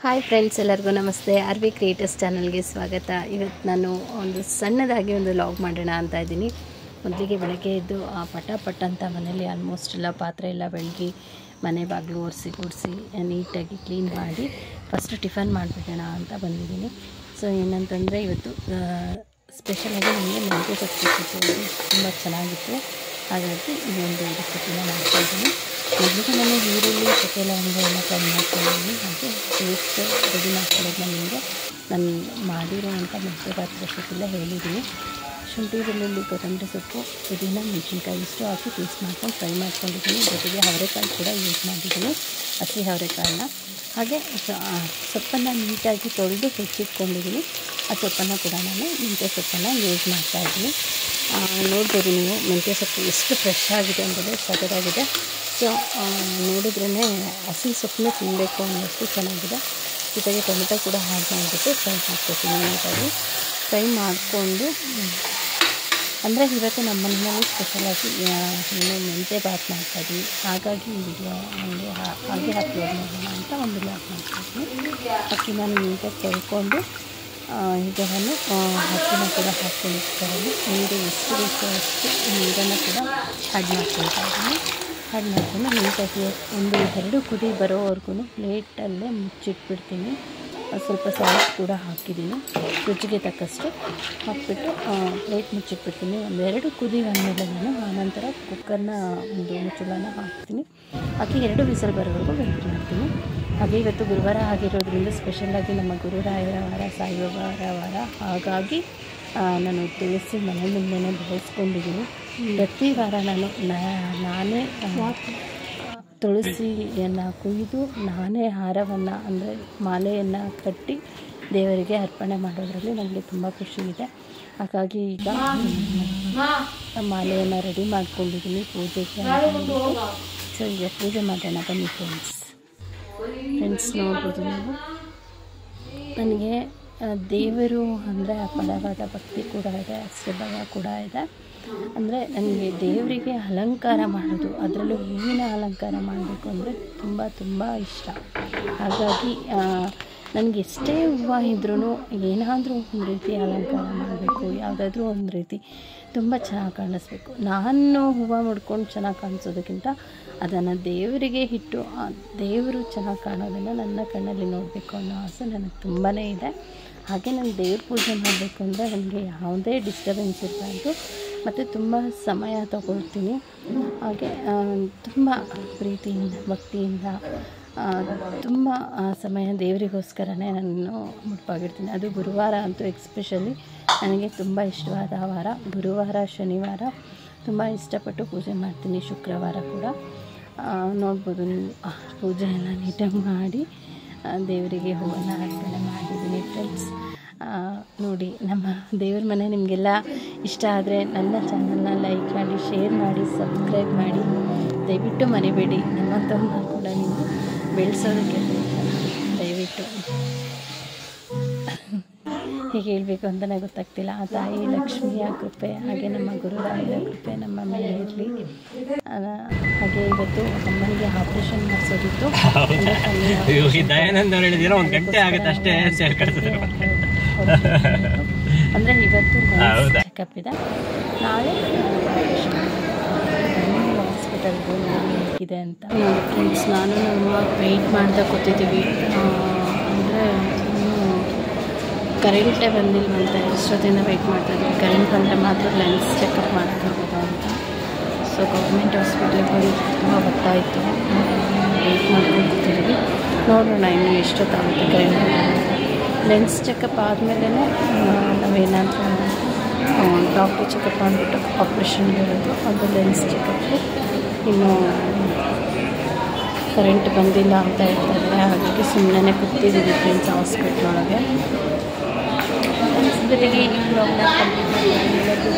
Hi friends, ಎಲ್ಲರಿಗೂ ನಮಸ್ತೆ. R V creators ಚಾನಲ್ಗೆ ಸ್ವಾಗತ. ಇವತ್ತು ನಾನು ಒಂದು ಸಣ್ಣದಾಗಿ ಒಂದು ಲಾಗ್ ಮಾಡೋಣ ಅಂತ ಇದ್ದೀನಿ. ಮೊದಲಿಗೆ ಬೆಳಗ್ಗೆ ಎದ್ದು ಪಟ ಅಂತ ಮನೇಲಿ ಆಲ್ಮೋಸ್ಟ್ ಎಲ್ಲ ಪಾತ್ರೆ ಎಲ್ಲ ಬೆಳಗಿ ಮನೆ ಬಾಗಿಲು ಒರೆಸಿ ಗುಡಿಸಿ ನೀಟಾಗಿ ಕ್ಲೀನ್ ಮಾಡಿ ಫಸ್ಟ್ ಟಿಫನ್ ಮಾಡಿಬಿಡೋಣ ಅಂತ ಬಂದಿದ್ದೀನಿ. ಸೊ ಏನಂತಂದರೆ ಇವತ್ತು ಸ್ಪೆಷಲಾಗಿ ನನಗೆ ಮೆಂತ್ಯ ಸೊಪ್ಪು ತುಂಬ ಚೆನ್ನಾಗಿತ್ತು. ಹಾಗಾಗಿ ಈ ಒಂದು ರೆಸಿಪಿನ ಮಾಡ್ತಾಯಿದ್ದೀನಿ. ಮೊದಲಿಗೆ ನಾನು ಈರುಳ್ಳಿ ಸೊಪ್ಪೆ ಲವಂಗ ಎಲ್ಲ ಫ್ರೈ ಮಾಡ್ಕೊಂಡಿದ್ದೀನಿ. ಹಾಗೆ ಪೇಸ್ಟ್ ರೆಡಿ ಮಾಡ್ಕೊಳ್ಳೋದು ನಿಮಗೆ ನಾನು ಮಾಡಿರೋವಂಥ ಮೆಂತ್ಯ ಭಾತ್ ರೆಸಿಪಿಲ್ಲ ಹೇಳಿದ್ದೀನಿ. ಶುಂಠಿ ಬೆಳ್ಳುಳ್ಳಿ ಕೊತ್ತಂಬರಿ ಸೊಪ್ಪು ಪುದೀನ ಮೆಣಸಿನ್ಕಾಯಿ ಇಷ್ಟು ಹಾಕಿ ಪೇಸ್ಟ್ ಮಾಡ್ಕೊಂಡು ಫ್ರೈ ಮಾಡ್ಕೊಂಡಿದ್ದೀನಿ. ಜೊತೆಗೆ ಅವರೆಕಾಳು ಕೂಡ ಯೂಸ್ ಮಾಡಿದ್ದೀನಿ, ಹಸಿ ಅವರೆಕಾಳನ್ನ. ಹಾಗೆ ಸೊಪ್ಪನ್ನು ನೀಟಾಗಿ ತೊಳೆದು ಹೆಚ್ಚಿಟ್ಕೊಂಡಿದ್ದೀನಿ. ಆ ಸೊಪ್ಪನ್ನು ಕೂಡ ನಾನು ಮೆಂತ್ಯ ಸೊಪ್ಪನ್ನು ಯೂಸ್ ಮಾಡ್ತಾಯಿದ್ದೀನಿ. ನೋಡ್ಬೋದು ನೀವು ಮೆಂತ್ಯ ಸೊಪ್ಪು ಎಷ್ಟು ಫ್ರೆಶ್ ಆಗಿದೆ ಅಂದರೆ ಸಖತ್ತಾಗಿದೆ. ಸೊ ನೋಡಿದ್ರೇ ಹಸಿ ಸೊಪ್ಪನ್ನೇ ತಿನ್ನಬೇಕು ಅನ್ನೋಷ್ಟು ಚೆನ್ನಾಗಿದೆ. ಜೊತೆಗೆ ಟೊಮೆಟೊ ಕೂಡ ಆ್ಯಡ್ ಮಾಡಿಬಿಟ್ಟು ಫ್ರೈ ಮಾಡ್ಕೊತೀನಿ. ನೀಟಾಗಿ ಫ್ರೈ ಮಾಡಿಕೊಂಡು ಅಂದರೆ ಇವತ್ತು ನಮ್ಮ ಮನೆಯಲ್ಲಿ ಸ್ಪೆಷಲಾಗಿ ಏನು ಮೆಂತ್ಯ ಭಾತ್ ಮಾಡ್ತಾಯಿದ್ದೀನಿ. ಹಾಗಾಗಿ ಈ ವಿಡಿಯೋ ಹಾಗೆ ಅಪ್ಲೋಡ್ ಮಾಡೋಣ ಅಂತ ಒಂದು ಬ್ಲಾಗ್ ಮಾಡ್ತಾಯಿದ್ದೀನಿ. ಅಕ್ಕಿನ ನೀಟಾಗಿ ತೊಳ್ಕೊಂಡು ಈಗ ನಾನು ಅಕ್ಕಿನ ಕೂಡ ಹಾಕ್ಕೊಂಡಿರ್ತಾರೆ. ನೀರು ಎಷ್ಟು ಬೇಕೋ ಅಷ್ಟು ನೀರನ್ನು ಕೂಡ ಆ್ಯಡ್ ಮಾಡ್ಕೊಳ್ತಾ ಇದ್ದೀನಿ. ಆ್ಯಡ್ ಮಾಡ್ಕೊಂಡು ನೀಟಾಗಿ 1-2 ಕುದಿ ಬರೋವರೆಗೂ ಪ್ಲೇಟಲ್ಲೇ ಮುಚ್ಚಿಟ್ಬಿಡ್ತೀನಿ. ಸ್ವಲ್ಪ ಸಾಲ್ಟ್ ಕೂಡ ಹಾಕಿದ್ದೀನಿ, ರುಚಿಗೆ ತಕ್ಕಷ್ಟು ಹಾಕಿಬಿಟ್ಟು ಪ್ಲೇಟ್ ಮುಚ್ಚಿಟ್ಬಿಡ್ತೀನಿ. 1-2 ಕುದಿ ಬಂದಮೇಲೆ ನಾನು ಆನಂತರ ಕುಕ್ಕರ್ನ ಒಂದು ಮುಚ್ಚಳನ ಹಾಕ್ತೀನಿ. ಹಾಕಿ 2 ವಿಸಲ್ ಬರೋವರೆಗೂ ವೆಯ್ಟ್ ಮಾಡ್ತೀನಿ. ಹಾಗೆ ಇವತ್ತು ಗುರುವಾರ ಆಗಿರೋದ್ರಿಂದ ಸ್ಪೆಷಲಾಗಿ ನಮ್ಮ ಗುರುರಾಯರ ವಾರ, ಸಾಯಿಬಾಬಾರ ವಾರ. ಹಾಗಾಗಿ ನಾನು ತುಳಸಿ ಮನೆ ಮುಂದೆನೇ ಬೆಳೆಸ್ಕೊಂಡಿದ್ದೀನಿ. ಪ್ರತಿ ವಾರ ನಾನೇ ತುಳಸಿಯನ್ನು ಕುಯ್ದು ನಾನೇ ಹಾರವನ್ನು ಅಂದರೆ ಮಾಲೆಯನ್ನು ಕಟ್ಟಿ ದೇವರಿಗೆ ಅರ್ಪಣೆ ಮಾಡೋದರಲ್ಲಿ ನನಗೆ ತುಂಬ ಖುಷಿ ಇದೆ. ಹಾಗಾಗಿ ಈಗ ಮಾಲೆಯನ್ನು ರೆಡಿ ಮಾಡ್ಕೊಂಡಿದ್ದೀನಿ ಪೂಜೆಗೆ. ಸೊ ಈಗ ಪೂಜೆ ಮಾಡೋಣ ಬನ್ನಿ ಫ್ರೆಂಡ್ಸ್. ನೋಡ್ಬೋದು ನೀವು, ನನಗೆ ದೇವರು ಅಂದರೆ ಅಪಾರವಾದ ಭಕ್ತಿ ಕೂಡ ಇದೆ, ಅಷ್ಟೇ ಭಯ ಕೂಡ ಇದೆ. ಅಂದರೆ ನನಗೆ ದೇವರಿಗೆ ಅಲಂಕಾರ ಮಾಡೋದು, ಅದರಲ್ಲೂ ಹೂವಿನ ಅಲಂಕಾರ ಮಾಡಬೇಕು ಅಂದರೆ ತುಂಬ ಇಷ್ಟ. ಹಾಗಾಗಿ ನನಗೆ ಎಷ್ಟೇ ಹೂವು ಇದ್ರೂ ಏನಾದರೂ ಒಂದು ರೀತಿ ಅಲಂಕಾರ ಮಾಡಬೇಕು, ಯಾವುದಾದ್ರೂ ಒಂದು ರೀತಿ ತುಂಬ ಚೆನ್ನಾಗಿ ಕಾಣಿಸ್ಬೇಕು. ನಾನು ಹೂವು ಮುಡ್ಕೊಂಡು ಚೆನ್ನಾಗಿ ಕಾಣಿಸೋದಕ್ಕಿಂತ ಅದನ್ನು ದೇವರಿಗೆ ಇಟ್ಟು ಆ ದೇವರು ಚೆನ್ನಾಗಿ ಕಾಣೋದನ್ನು ನನ್ನ ಕಣ್ಣಲ್ಲಿ ನೋಡಬೇಕು ಅನ್ನೋ ಆಸೆ ನನಗೆ ತುಂಬಾ ಇದೆ. ಹಾಗೆ ನಾನು ದೇವ್ರ ಪೂಜೆ ಮಾಡಬೇಕು ಅಂದರೆ ನನಗೆ ಯಾವುದೇ ಡಿಸ್ಟರ್ಬೆನ್ಸ್ ಇರಬಾರ್ದು ಮತ್ತು ತುಂಬ ಸಮಯ ತಗೊಳ್ತೀನಿ. ಹಾಗೆ ತುಂಬ ಪ್ರೀತಿಯಿಂದ ಭಕ್ತಿಯಿಂದ ತುಂಬ ಸಮಯ ದೇವರಿಗೋಸ್ಕರನೇ ನಾನು ಮುಡುಪಾಗಿರ್ತೀನಿ. ಅದು ಗುರುವಾರ ಅಂತೂ ಎಕ್ಸ್ಪೆಷಲಿ ನನಗೆ ತುಂಬ ಇಷ್ಟವಾದ ವಾರ. ಗುರುವಾರ, ಶನಿವಾರ ತುಂಬ ಇಷ್ಟಪಟ್ಟು ಪೂಜೆ ಮಾಡ್ತೀನಿ. ಶುಕ್ರವಾರ ಕೂಡ ನೋಡ್ಬೋದು ನೀವು ಪೂಜೆ ಎಲ್ಲ ನೀಟಾಗಿ ಮಾಡಿ ದೇವರಿಗೆ ಹೂವನ್ನು ಅರ್ಪಣೆ ಮಾಡಿದ್ದೀನಿ ಫ್ರೆಂಡ್ಸ್. ನೋಡಿ, ನಮ್ಮ ದೇವ್ರ ಮನೆ ನಿಮಗೆಲ್ಲ ಇಷ್ಟ ಆದರೆ ನನ್ನ ಚಾನಲ್ನ ಲೈಕ್ ಮಾಡಿ, ಶೇರ್ ಮಾಡಿ, ಸಬ್ಸ್ಕ್ರೈಬ್ ಮಾಡಿ. ದಯವಿಟ್ಟು ಮರಿಬೇಡಿ. ನಮ್ಮಂಥವ್ರನ್ನ ಕೂಡ ನೀವು ಬೆಳೆಸೋದಕ್ಕೆ ದಯವಿಟ್ಟು. ಹೀಗೆ ಹೇಳಬೇಕು ಅಂತಲೇ ಗೊತ್ತಾಗ್ತಿಲ್ಲ. ಆ ತಾಯಿ ಲಕ್ಷ್ಮಿಯ ಕೃಪೆ ಹಾಗೆ ನಮ್ಮ ಗುರುರಾಯರ ಕೃಪೆ ನಮ್ಮ ಮೇಲೆ ಇರಲಿ. ಹಾಗೆ ಇವತ್ತು ಅಮ್ಮನಿಗೆ ಆಪ್ರೇಷನ್ ಮಾಡಿಸೋದಿತ್ತು. ಅಂದರೆ ಇವತ್ತು ಚೆಕಪ್ ಇದೆ, ನಾಳೆ ಹಾಸ್ಪಿಟಲ್ಗೆ ಹೇಗಿದೆ ಅಂತ. ಫ್ರೆಂಡ್ಸ್, ನಾನು ನಮ್ಮ ವೆಯ್ಟ್ ಮಾಡ್ತಾ ಕೂತಿದ್ದೀವಿ. ಅಂದರೆ ಕರೆಂಟೇ ಬಂದಿಲ್ವಂತೆ, ಎಷ್ಟೊತ್ತಿಂದ ವೆಯ್ಟ್ ಮಾಡ್ತಾಯಿದ್ವಿ. ಕರೆಂಟ್ ಬಂದರೆ ಮಾತ್ರ ಲೆನ್ಸ್ ಚೆಕಪ್ ಮಾಡೋಕ್ಕಾಗೋದು ಅಂತ. ಸೊ ಗೌರ್ಮೆಂಟ್ ಹಾಸ್ಪಿಟ್ಲಿಗೆ ಬಂದು ತುಂಬ ಗೊತ್ತಾಯಿತು. ವೆಯ್ಟ್ ಮಾಡ್ಕೊಂಡಿರ್ತೀವಿ, ನೋಡೋಣ ಇನ್ನು ಎಷ್ಟೊತ್ತಾಗುತ್ತೆ ಕರೆಂಟ್. ಲೆನ್ಸ್ ಚೆಕಪ್ ಆದಮೇಲೆ ನಾವೇನಾದರೂ ಡಾಕ್ಟ್ರು ಚೆಕಪ್ ಮಾಡಿಬಿಟ್ಟು ಆಪ್ರೇಷನ್ ಇರೋದು, ಅದು ಲೆನ್ಸ್ ಚೆಕಪ್ಪು. ಇನ್ನು ಕರೆಂಟ್ ಬಂದಿಲ್ಲ ಅಂತ ಹೇಳ್ತಾಯಿದ್ದಾರೆ. ಹಾಗಾಗಿ ಸುಮ್ಮನೆ ಕೂತಿದ್ದೀವಿ ಫ್ರೆಂಡ್ಸ್ ಹಾಸ್ಪಿಟ್ಲ್ ಒಳಗೆ. ಜೊತೆಗೆ ಈ ಬ್ಲಾಗ್ನ ಕಂಪ್ಲೀಟ್ ಮಾಡಿ